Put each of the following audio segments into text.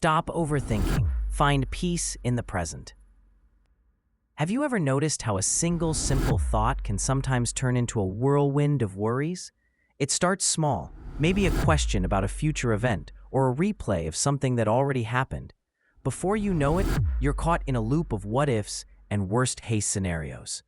Stop overthinking. Find peace in the present. Have you ever noticed how a single simple thought can sometimes turn into a whirlwind of worries? It starts small, maybe a question about a future event or a replay of something that already happened. Before you know it, you're caught in a loop of what-ifs and worst-case scenarios.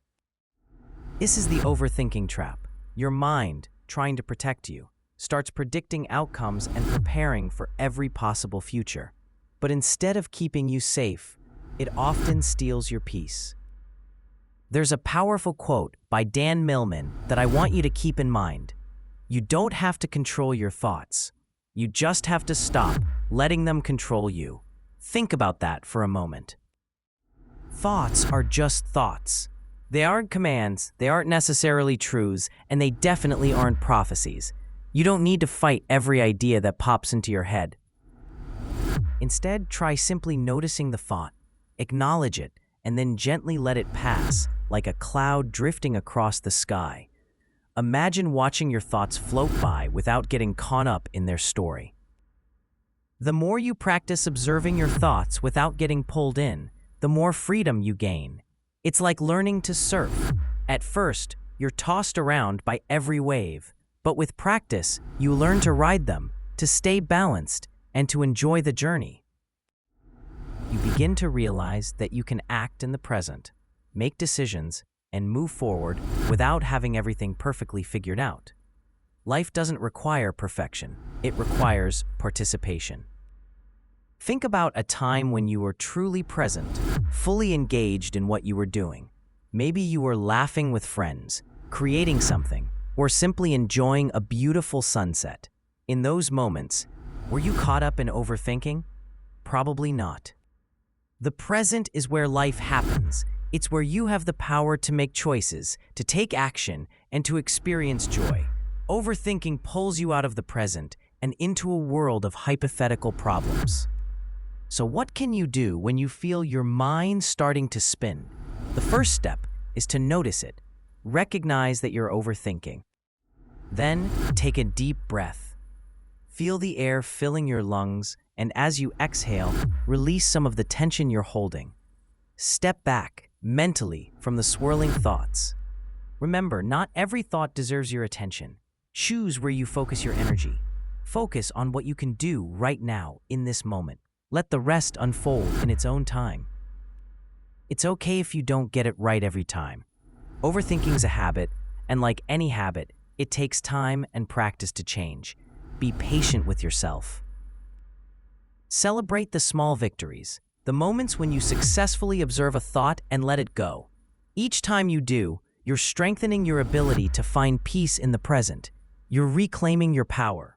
This is the overthinking trap. Your mind, trying to protect you, starts predicting outcomes and preparing for every possible future. But instead of keeping you safe, it often steals your peace. There's a powerful quote by Dan Millman that I want you to keep in mind. You don't have to control your thoughts. You just have to stop letting them control you. Think about that for a moment. Thoughts are just thoughts. They aren't commands, they aren't necessarily truths, and they definitely aren't prophecies. You don't need to fight every idea that pops into your head. Instead, try simply noticing the thought, acknowledge it, and then gently let it pass, like a cloud drifting across the sky. Imagine watching your thoughts float by without getting caught up in their story. The more you practice observing your thoughts without getting pulled in, the more freedom you gain. It's like learning to surf. At first, you're tossed around by every wave, but with practice, you learn to ride them, to stay balanced, and to enjoy the journey. You begin to realize that you can act in the present, make decisions, and move forward without having everything perfectly figured out. Life doesn't require perfection, it requires participation. Think about a time when you were truly present, fully engaged in what you were doing. Maybe you were laughing with friends, creating something, or simply enjoying a beautiful sunset. In those moments, were you caught up in overthinking? Probably not. The present is where life happens. It's where you have the power to make choices, to take action, and to experience joy. Overthinking pulls you out of the present and into a world of hypothetical problems. So what can you do when you feel your mind starting to spin? The first step is to notice it. Recognize that you're overthinking. Then, take a deep breath. Feel the air filling your lungs, and as you exhale, release some of the tension you're holding. Step back, mentally, from the swirling thoughts. Remember, not every thought deserves your attention. Choose where you focus your energy. Focus on what you can do right now, in this moment. Let the rest unfold in its own time. It's okay if you don't get it right every time. Overthinking's a habit, and like any habit, it takes time and practice to change. Be patient with yourself. Celebrate the small victories, the moments when you successfully observe a thought and let it go. Each time you do, you're strengthening your ability to find peace in the present. You're reclaiming your power.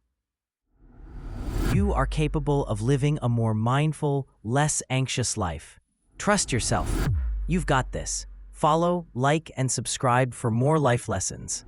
You are capable of living a more mindful, less anxious life. Trust yourself. You've got this. Follow, like, and subscribe for more life lessons.